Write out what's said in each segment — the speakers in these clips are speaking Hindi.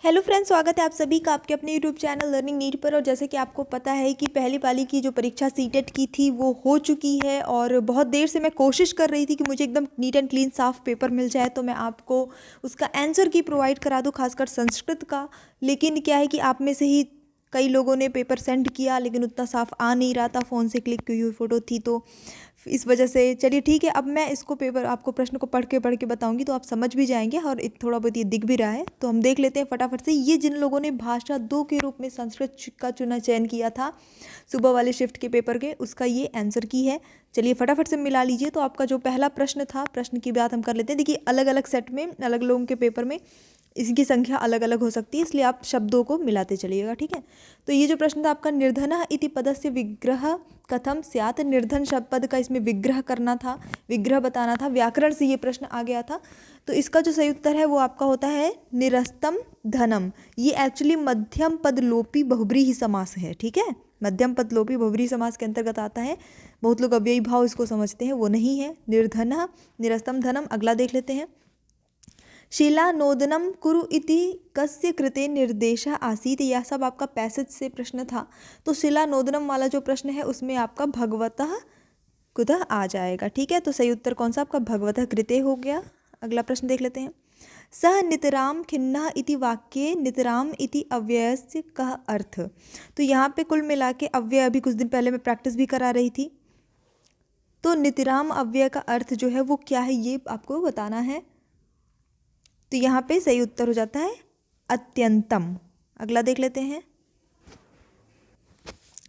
हेलो फ्रेंड्स, स्वागत है आप सभी का आपके अपने यूट्यूब चैनल लर्निंग नीड पर। और जैसे कि आपको पता है कि पहली पाली की जो परीक्षा सीटेट की थी वो हो चुकी है और बहुत देर से मैं कोशिश कर रही थी कि मुझे एकदम नीट एंड क्लीन साफ पेपर मिल जाए तो मैं आपको उसका आंसर की प्रोवाइड करा दूँ, खासकर संस्कृत का। लेकिन क्या है कि आप में से ही कई लोगों ने पेपर सेंड किया लेकिन उतना साफ आ नहीं रहा था, फ़ोन से क्लिक की हुई फ़ोटो थी, तो इस वजह से चलिए ठीक है। अब मैं इसको पेपर आपको प्रश्न को पढ़ के बताऊंगी तो आप समझ भी जाएंगे और थोड़ा बहुत ये दिख भी रहा है। तो हम देख लेते हैं फटाफट से। ये जिन लोगों ने भाषा 2 के रूप में संस्कृत का चयन किया था सुबह वाले शिफ्ट के पेपर के, उसका ये आंसर की है। चलिए फटाफट से मिला लीजिए। तो आपका जो पहला प्रश्न था, प्रश्न की बात हम कर लेते हैं। देखिए, अलग अलग सेट में अलग लोगों के पेपर में इसकी संख्या अलग अलग हो सकती है, इसलिए आप शब्दों को मिलाते चलिएगा, ठीक है। तो ये जो प्रश्न था आपका, निर्धनः इति पदस्य विग्रह कथम स्यात्। निर्धन शब्द पद का इसमें विग्रह करना था, विग्रह बताना था। व्याकरण से ये प्रश्न आ गया था। तो इसका जो सही उत्तर है वो आपका होता है निरस्तम धनम। ये एक्चुअली मध्यम पद लोपी बहुब्रीहि समास है, ठीक है। मध्यम पद लोपी बहुब्रीहि समास के अंतर्गत आता है। बहुत लोग अव्ययी भाव इसको समझते हैं, वो नहीं है। निर्धनः निरस्तम धनम। अगला देख लेते हैं। शिलानोदनम कुरु इति कस्य कृते निर्देशः आसीत्। यह सब आपका पैसेज से प्रश्न था। तो शिलानोदनम वाला जो प्रश्न है उसमें आपका भगवतः कुतः आ जाएगा, ठीक है। तो सही उत्तर कौन सा आपका भगवतः कृते हो गया। अगला प्रश्न देख लेते हैं। सह नितराम खिन्नः इति वाक्ये नितराम इति अव्ययस्य कः अर्थ। तो यहाँ पे कुल मिला के अव्यय, अभी कुछ दिन पहले मैं प्रैक्टिस भी करा रही थी, तो नितराम अव्यय का अर्थ जो है वो क्या है ये आपको बताना है। तो यहाँ पे सही उत्तर हो जाता है अत्यंतम। अगला देख लेते हैं।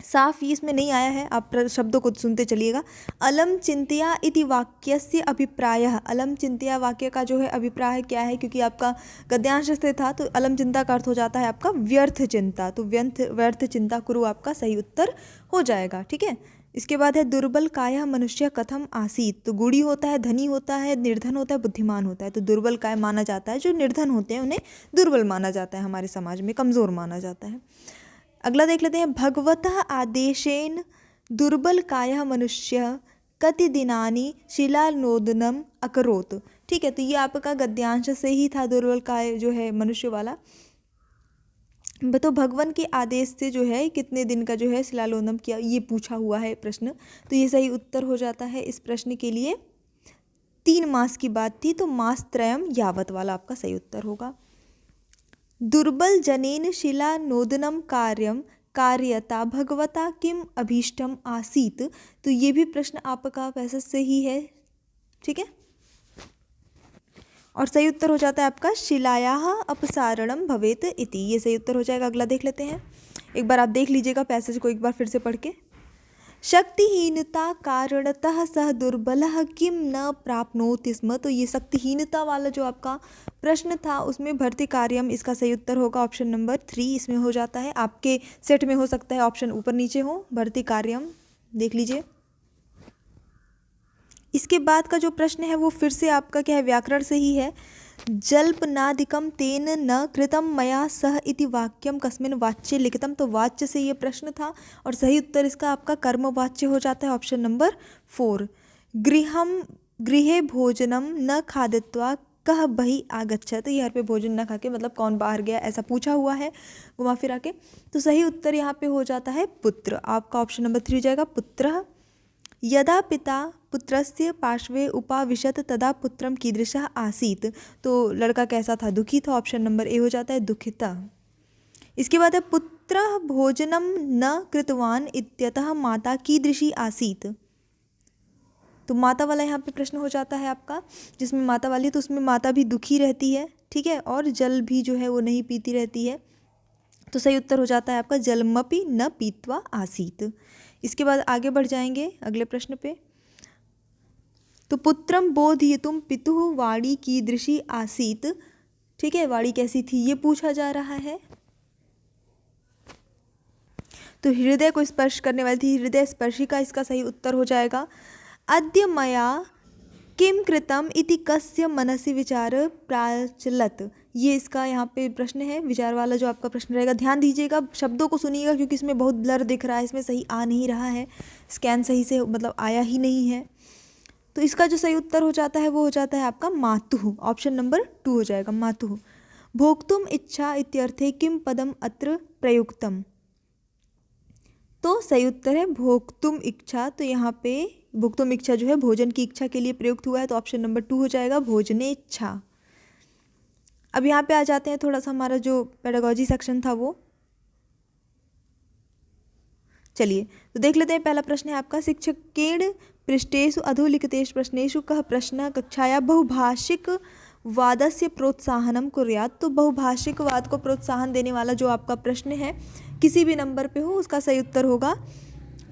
साफ ही इसमें नहीं आया है, आप शब्दों को सुनते चलिएगा। अलम चिंतया इति वाक्यस्य अभिप्रायः। अलम चिंतया वाक्य का जो है अभिप्राय क्या है, क्योंकि आपका गद्यांश से था तो अलम चिंता का अर्थ हो जाता है आपका व्यर्थ चिंता। तो व्यर्थ चिंता कुरु आपका सही उत्तर हो जाएगा, ठीक है। इसके बाद है दुर्बल काया मनुष्य कथम आसीत। तो गुणी होता है, धनी होता है, निर्धन होता है, बुद्धिमान होता है। तो दुर्बल काय माना जाता है, जो निर्धन होते हैं उन्हें दुर्बल माना जाता है, हमारे समाज में कमज़ोर माना जाता है। अगला देख लेते हैं। भगवतः आदेशेन दुर्बल कायः मनुष्य कति दिनानि शिलानोदनम अकरोत। ठीक है, तो ये आपका गद्यांश से ही था, दुर्बल काय जो है मनुष्य वाला। तो भगवान के आदेश से जो है कितने दिन का जो है शिलालोदनम किया, ये पूछा हुआ है प्रश्न। तो ये सही उत्तर हो जाता है इस प्रश्न के लिए। 3 मास की बात थी, तो मास त्रयम यावत वाला आपका सही उत्तर होगा। दुर्बल जनेन शिलानोदनम कार्यम कार्यता भगवता किम अभीष्टम आसीत। तो ये भी प्रश्न आपका पैसेज से ही है, ठीक है। और सही उत्तर हो जाता है आपका शिलायाः अपसारणम भवेत इति। ये सही उत्तर हो जाएगा। अगला देख लेते हैं। एक बार आप देख लीजिएगा पैसेज को एक बार फिर से पढ़ के। शक्तिहीनता कारणतः सह दुर्बलः किम न प्राप्नोति स्म। तो ये शक्तिहीनता वाला जो आपका प्रश्न था उसमें भर्ती कार्यम इसका सही उत्तर होगा ऑप्शन नंबर 3 इसमें हो जाता है। आपके सेट में हो सकता है ऑप्शन ऊपर नीचे हो, भर्ती कार्यम देख लीजिए। इसके बाद का जो प्रश्न है वो फिर से आपका क्या है, व्याकरण से ही है। जल्पनादिकम तेन न कृतम मया सह इति वाक्यम कस्मिन वाच्य लिखितम। तो वाच्य से ये प्रश्न था और सही उत्तर इसका आपका कर्मवाच्य हो जाता है ऑप्शन नंबर 4। गृहे भोजनम न खादित्वा कह बहि आगच्छत। यहाँ पे भोजन न खा के मतलब कौन बाहर गया, ऐसा पूछा हुआ है घुमा फिरा के। तो सही उत्तर यहाँ पे हो जाता है पुत्र। आपका ऑप्शन नंबर 3 हो जाएगा पुत्रः। यदा पिता पुत्रस्य पार्श्वे उपाविशत तदा पुत्रम कीदृशः आसीत। तो लड़का कैसा था, दुखी था। ऑप्शन नंबर ए हो जाता है दुखिता। इसके बाद है पुत्रः भोजनम न कृतवान इत्यतः माता कीदृशी आसीत। तो माता वाला यहाँ पे प्रश्न हो जाता है आपका, जिसमें माता वाली, तो उसमें माता भी दुखी रहती है, ठीक है, और जल भी जो है वो नहीं पीती रहती है। तो सही उत्तर हो जाता है आपका जलमपि न पीत्वा आसीत। इसके बाद आगे बढ़ जाएंगे अगले प्रश्न पे। तो पुत्रम बोधयितुम पितुः वाणी कीदृशी आसीत। ठीक है, वाणी कैसी थी ये पूछा जा रहा है। तो हृदय को स्पर्श करने वाली थी, हृदय स्पर्शिका इसका सही उत्तर हो जाएगा। अद्य मया किम कृतम इति कस्य मनसि विचार प्राचलत। ये इसका यहाँ पे प्रश्न है, विचार वाला जो आपका प्रश्न रहेगा। ध्यान दीजिएगा, शब्दों को सुनिएगा क्योंकि इसमें बहुत ब्लर दिख रहा है, इसमें सही आ नहीं रहा है, स्कैन सही से मतलब आया ही नहीं है। तो इसका जो सही उत्तर हो जाता है वो हो जाता है आपका मातुः। ऑप्शन नंबर 2 हो जाएगा मातुः। भोक्तुम इच्छा इत्यर्थे किम पदम अत्र प्रयुक्तम। तो सही उत्तर है भोक्तुम इच्छा। तो यहाँ पे भोक्तुम इच्छा जो है भोजन की इच्छा के लिए प्रयुक्त हुआ है, तो ऑप्शन नंबर 2 हो जाएगा भोजने इच्छा। अब यहाँ पे आ जाते हैं, थोड़ा सा हमारा जो पेडागोजी सेक्शन था वो, चलिए तो देख लेते हैं। पहला प्रश्न है आपका, शिक्षकेण पृष्ठेषु अधोलिखितेषु प्रश्नेषु कः प्रश्नः कक्षाया बहुभाषिक वादस्य प्रोत्साहनम कुर्यात्। तो बहुभाषिक वाद को प्रोत्साहन देने वाला जो आपका प्रश्न है किसी भी नंबर पे हो उसका सही उत्तर होगा।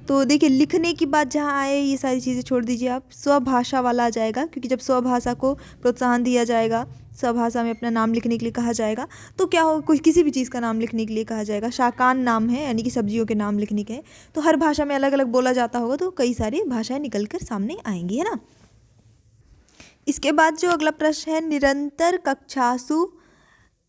तो देखिए लिखने की बात जहाँ आए ये सारी चीज़ें छोड़ दीजिए, आप स्वभाषा वाला आ जाएगा, क्योंकि जब स्वभाषा को प्रोत्साहन दिया जाएगा, स्वभाषा में अपना नाम लिखने के लिए कहा जाएगा, तो क्या हो, कोई किसी भी चीज़ का नाम लिखने के लिए कहा जाएगा, शाकान नाम है यानी कि सब्जियों के नाम लिखने के हैं, तो हर भाषा में अलग अलग बोला जाता होगा, तो कई सारी भाषाएं निकल कर सामने आएंगी, है ना। इसके बाद जो अगला प्रश्न है, निरंतर कक्षासु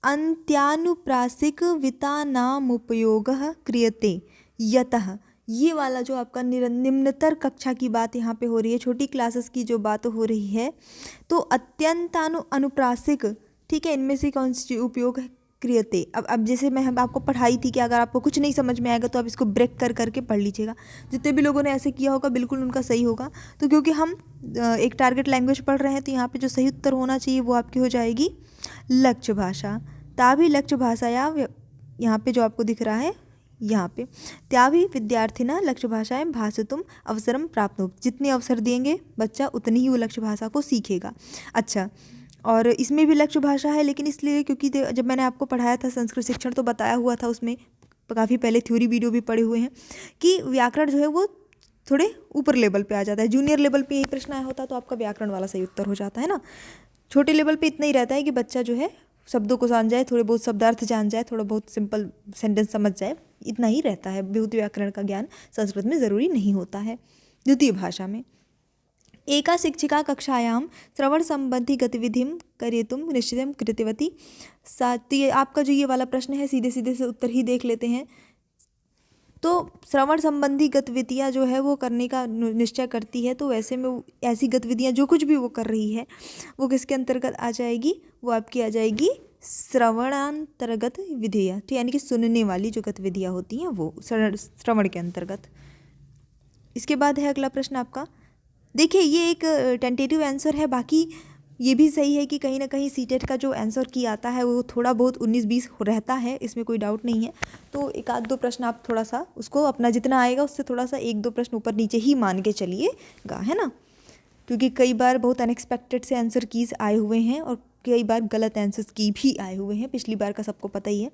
अंत्यानुप्रासिक वितानामुपयोगः क्रियते यतः। ये वाला जो आपका निम्नतर कक्षा की बात यहाँ पे हो रही है, छोटी क्लासेस की जो बात हो रही है, तो अनुप्रासिक, ठीक है, इनमें से कौन सी उपयोग क्रियते। अब जैसे मैं आपको पढ़ाई थी कि अगर आपको कुछ नहीं समझ में आएगा तो आप इसको ब्रेक कर करके पढ़ लीजिएगा। जितने भी लोगों ने ऐसे किया होगा बिल्कुल उनका सही होगा। तो क्योंकि हम एक टारगेट लैंग्वेज पढ़ रहे हैं, तो यहाँ पे जो सही उत्तर होना चाहिए वो आपकी हो जाएगी लक्ष्य भाषा। ताभी लक्ष्य भाषा, या यहाँ पे जो आपको दिख रहा है यहाँ पे, त्याभी विद्यार्थिना लक्ष्य भाषाएं भाषितुम अवसरम प्राप्त। जितने अवसर देंगे बच्चा उतनी ही वो लक्ष्य भाषा को सीखेगा। अच्छा, और इसमें भी लक्ष्य भाषा है, लेकिन इसलिए क्योंकि जब मैंने आपको पढ़ाया था संस्कृत शिक्षण तो बताया हुआ था, उसमें काफ़ी पहले थ्योरी वीडियो भी पढ़े हुए हैं कि व्याकरण जो है वो थोड़े ऊपर लेवल पे आ जाता है। जूनियर लेवल पे यही प्रश्न आया होता तो आपका व्याकरण वाला सही उत्तर हो जाता है ना। छोटे लेवल पे इतना ही रहता है कि बच्चा जो है शब्दों को जान जाए, थोड़े बहुत शब्दार्थ जान जाए, थोड़ा बहुत सिंपल सेंटेंस समझ जाए, इतना ही रहता है। बहुत व्याकरण का ज्ञान संस्कृत में ज़रूरी नहीं होता है। द्वितीय भाषा में एका शिक्षिका कक्षायां श्रवण संबंधी गतिविधिं करेतुं निश्चितं कृतवती। साथ ही आपका जो ये वाला प्रश्न है सीधे सीधे से उत्तर ही देख लेते हैं। तो श्रवण संबंधी गतिविधियाँ जो है वो करने का निश्चय करती है, तो वैसे में ऐसी गतिविधियाँ जो कुछ भी वो कर रही है वो किसके अंतर्गत आ जाएगी, वो आपकी आ जाएगी श्रवणांतर्गत विधियाँ, तो यानी कि सुनने वाली जो गतिविधियाँ होती हैं वो श्रवण के अंतर्गत। इसके बाद है अगला प्रश्न आपका, देखिए ये एक टेंटेटिव आंसर है, बाकी ये भी सही है कि कहीं ना कहीं सीटेट का जो आंसर की आता है वो थोड़ा बहुत 19-20 रहता है, इसमें कोई डाउट नहीं है। तो एक आध दो प्रश्न आप थोड़ा सा उसको अपना जितना आएगा उससे थोड़ा सा एक दो प्रश्न ऊपर नीचे ही मान के चलिएगा, है ना, क्योंकि कई बार बहुत अनएक्सपेक्टेड से आंसर कीज आए हुए हैं और कई बार गलत आंसर्स की भी आए हुए हैं, पिछली बार का सबको पता ही है,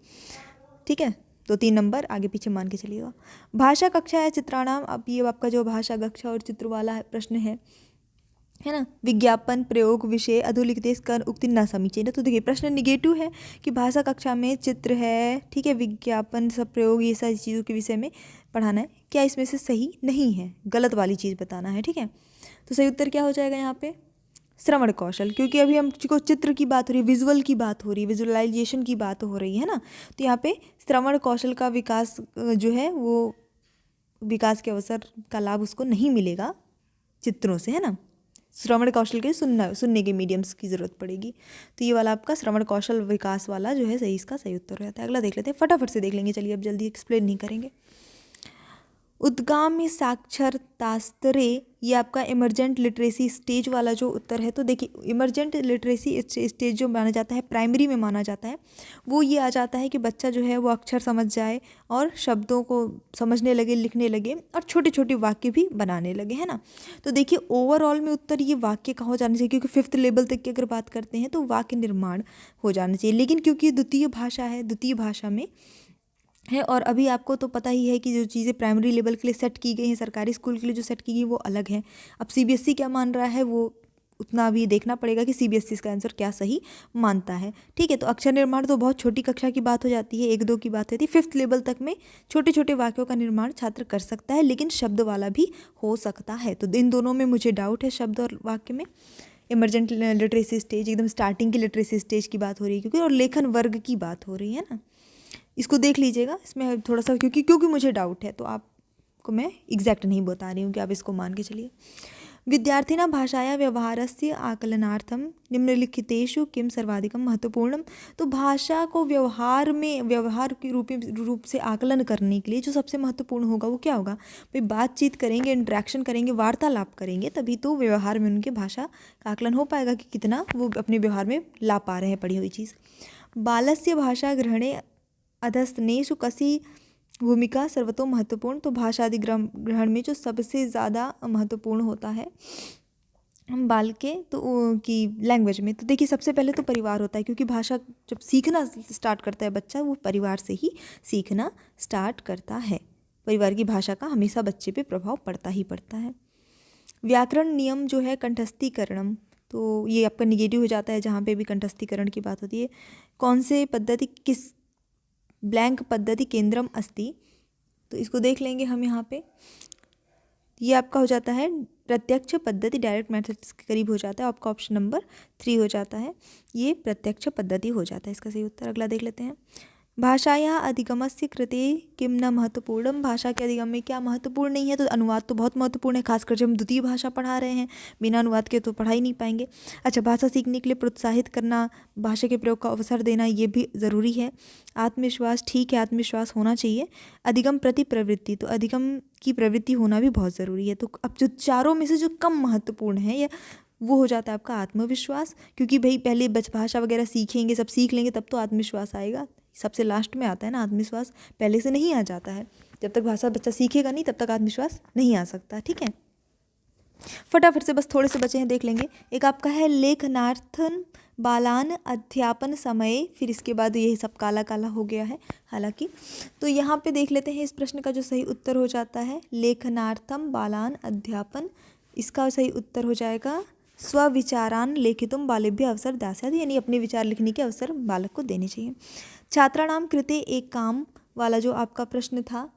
ठीक है। तो 3 नंबर आगे पीछे मान के चलिएगा। भाषा कक्षा है चित्राणाम, अब ये आपका जो भाषा कक्षा और चित्र वाला प्रश्न है ना, विज्ञापन प्रयोग विषय अधोलिखितेषु कर उक्ति न समीचीन। तो देखिए प्रश्न निगेटिव है कि भाषा कक्षा में चित्र है, ठीक है, विज्ञापन सब प्रयोग ये सारी चीज़ों के विषय में पढ़ाना है, क्या इसमें से सही नहीं है, गलत वाली चीज़ बताना है, ठीक है। तो सही उत्तर क्या हो जाएगा यहाँ पे, श्रवण कौशल, क्योंकि अभी हमको चित्र की बात हो रही है, विजुअल की बात हो रही है, विजुअलाइजेशन की बात हो रही है ना, तो यहाँ पे श्रवण कौशल का विकास जो है वो विकास के अवसर का लाभ उसको नहीं मिलेगा चित्रों से, है ना। श्रवण कौशल के सुनने के मीडियम्स की ज़रूरत पड़ेगी। तो ये वाला आपका श्रवण कौशल विकास वाला जो है सही इसका सही उत्तर रहता है। अगला देख लेते हैं, फटाफट से देख लेंगे, चलिए अब जल्दी एक्सप्लेन नहीं करेंगे। उद्गामी साक्षरतास्तरे, ये आपका इमरजेंट लिटरेसी स्टेज वाला जो उत्तर है। तो देखिए इमरजेंट लिटरेसी स्टेज जो माना जाता है, प्राइमरी में माना जाता है, वो ये आ जाता है कि बच्चा जो है वो अक्षर समझ जाए और शब्दों को समझने लगे, लिखने लगे और छोटे छोटे वाक्य भी बनाने लगे, है ना। तो देखिए ओवरऑल में उत्तर ये वाक्य का हो जाना चाहिए, क्योंकि 5th लेवल तक की अगर बात करते हैं तो वाक्य निर्माण हो जाना चाहिए। लेकिन क्योंकि द्वितीय भाषा है, द्वितीय भाषा में है, और अभी आपको तो पता ही है कि जो चीज़ें प्राइमरी लेवल के लिए सेट की गई हैं, सरकारी स्कूल के लिए जो सेट की गई वो अलग है। अब सीबीएसई क्या मान रहा है वो उतना अभी देखना पड़ेगा कि सीबीएसई इसका आंसर क्या सही मानता है, ठीक है। तो अक्षर निर्माण तो बहुत छोटी कक्षा की बात हो जाती है, 1-2 की बात होती है। 5th लेवल तक में छोटे छोटे वाक्यों का निर्माण छात्र कर सकता है, लेकिन शब्द वाला भी हो सकता है। तो इन दोनों में मुझे डाउट है, शब्द और वाक्य में। इमरजेंट लिटरेसी स्टेज एकदम स्टार्टिंग की लिटरेसी स्टेज की बात हो रही है, क्योंकि और लेखन वर्ग की बात हो रही है ना, इसको देख लीजिएगा। इसमें थोड़ा सा क्योंकि मुझे डाउट है तो आपको मैं एग्जैक्ट नहीं बता रही हूँ कि आप इसको मान के चलिए। विद्यार्थिना भाषाया व्यवहारस्य आकलनार्थं निम्नलिखितेषु किं सर्वाधिकं महत्वपूर्णम। तो भाषा को व्यवहार के रूप से आकलन करने के लिए जो सबसे महत्वपूर्ण होगा वो क्या होगा? भाई बातचीत करेंगे, इंटरेक्शन करेंगे, वार्तालाप करेंगे, तभी तो व्यवहार में उनके भाषा का आकलन हो पाएगा कि कितना वो अपने व्यवहार में ला पा रहे हैं पढ़ी हुई चीज़। बालस्य भाषा ग्रहणे अधस्तनेषु कसी भूमिका सर्वतो महत्वपूर्ण। तो भाषा अधिग्रहण में जो सबसे ज़्यादा महत्वपूर्ण होता है बाल के तो की लैंग्वेज में, तो देखिए सबसे पहले तो परिवार होता है, क्योंकि भाषा जब सीखना स्टार्ट करता है बच्चा वो परिवार से ही सीखना स्टार्ट करता है। परिवार की भाषा का हमेशा बच्चे पे प्रभाव पड़ता ही पड़ता है। व्याकरण नियम जो है कंठस्थीकरणम, तो ये आपका निगेटिव हो जाता है जहाँ पे भी कंठस्थीकरण की बात होती है। कौन से पद्धति किस ब्लैंक पद्धति केंद्रम अस्ति, तो इसको देख लेंगे हम यहाँ पे। ये आपका हो जाता है प्रत्यक्ष पद्धति, डायरेक्ट मेथड्स के करीब हो जाता है, आपका ऑप्शन नंबर 3 हो जाता है, ये प्रत्यक्ष पद्धति हो जाता है इसका सही उत्तर। अगला देख लेते हैं। भाषायाः अधिगमस्य कृते किं न महत्वपूर्णम, भाषा के अधिगम में क्या महत्वपूर्ण नहीं है? तो अनुवाद तो बहुत महत्वपूर्ण है, खासकर जब हम द्वितीय भाषा पढ़ा रहे हैं, बिना अनुवाद के तो पढ़ा ही नहीं पाएंगे। अच्छा, भाषा सीखने के लिए प्रोत्साहित करना, भाषा के प्रयोग का अवसर देना, ये भी ज़रूरी है। आत्मविश्वास, ठीक है, आत्मविश्वास होना चाहिए। अधिगम प्रति प्रवृत्ति, तो अधिगम की प्रवृत्ति होना भी बहुत ज़रूरी है। तो अब जो चारों में से जो कम महत्वपूर्ण है या वो हो जाता है आपका आत्मविश्वास, क्योंकि भाई पहले भाषा वगैरह सीखेंगे, सब सीख लेंगे तब तो आत्मविश्वास आएगा। सबसे लास्ट में आता है ना आत्मविश्वास, पहले से नहीं आ जाता है। जब तक भाषा बच्चा सीखेगा नहीं तब तक आत्मविश्वास नहीं आ सकता। ठीक है, फटाफट से बस थोड़े से बचे हैं, देख लेंगे। एक आपका है लेखनार्थन बालान अध्यापन समय, फिर इसके बाद यही सब काला काला हो गया है हालांकि। तो यहाँ पे देख लेते हैं इस प्रश्न का जो सही उत्तर हो जाता है लेखनार्थम बालान अध्यापन, इसका सही उत्तर हो जाएगा स्वविचारान लेखितुम बालेभ्य अवसर दास्यात्, यानी अपने विचार लिखने के अवसर बालक को देने चाहिए। छात्राणाम कृते एक काम वाला जो आपका प्रश्न था,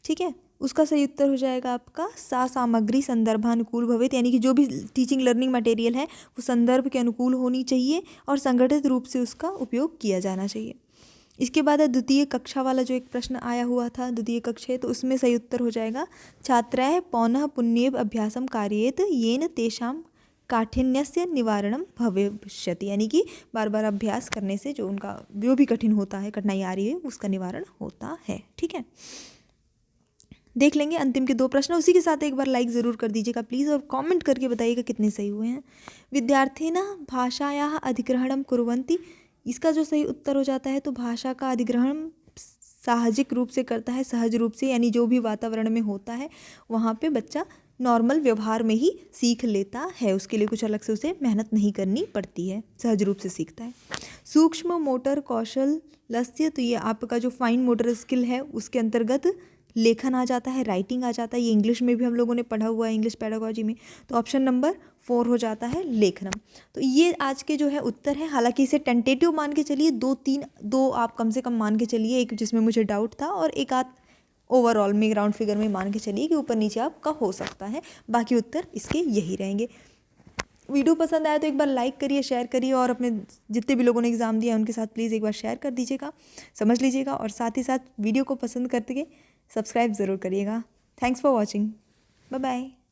ठीक है, उसका सही उत्तर हो जाएगा आपका सा सामग्री संदर्भानुकूल भवेत, यानी कि जो भी टीचिंग लर्निंग मटेरियल है वो संदर्भ के अनुकूल होनी चाहिए और संगठित रूप से उसका उपयोग किया जाना चाहिए। इसके बाद है द्वितीय कक्षा वाला जो एक प्रश्न आया हुआ था, द्वितीय कक्षा, तो उसमें सही उत्तर हो जाएगा छात्राः पौनः पुण्येव अभ्यासम कार्येत येन तेषां काठिन्यस्य निवारणम भविष्यति, यानी कि बार बार अभ्यास करने से जो उनका जो भी कठिन होता है, कठिनाई आ रही है, उसका निवारण होता है। ठीक है, देख लेंगे अंतिम के 2 प्रश्न। उसी के साथ एक बार लाइक ज़रूर कर दीजिएगा प्लीज़, और कमेंट करके बताइएगा कितने सही हुए हैं। विद्यार्थिनः भाषायाः अधिग्रहणं कुर्वन्ति, इसका जो सही उत्तर हो जाता है तो भाषा का अधिग्रहण साहजिक रूप से करता है, सहज रूप से, यानी जो भी वातावरण में होता है वहाँ पे बच्चा नॉर्मल व्यवहार में ही सीख लेता है, उसके लिए कुछ अलग से उसे मेहनत नहीं करनी पड़ती है, सहज रूप से सीखता है। सूक्ष्म मोटर कौशल लस्य, तो ये आपका जो फाइन मोटर स्किल है उसके अंतर्गत लेखन आ जाता है, राइटिंग आ जाता है, ये इंग्लिश में भी हम लोगों ने पढ़ा हुआ है, इंग्लिश पेडागोजी में, तो ऑप्शन नंबर 4 हो जाता है लेखनम। तो ये आज के जो है उत्तर है, हालांकि इसे टेंटेटिव मान के चलिए, 2 आप कम से कम मान के चलिए, एक जिसमें मुझे डाउट था और एक आध ओवरऑल में राउंड फिगर में मान के चलिए कि ऊपर नीचे आपका हो सकता है, बाकी उत्तर इसके यही रहेंगे। वीडियो पसंद आया तो एक बार लाइक करिए, शेयर करिए, और अपने जितने भी लोगों ने एग्ज़ाम दिया उनके साथ प्लीज़ एक बार शेयर कर दीजिएगा, समझ लीजिएगा, और साथ ही साथ वीडियो को पसंद करके सब्सक्राइब ज़रूर करिएगा। Thanks for watching, bye bye.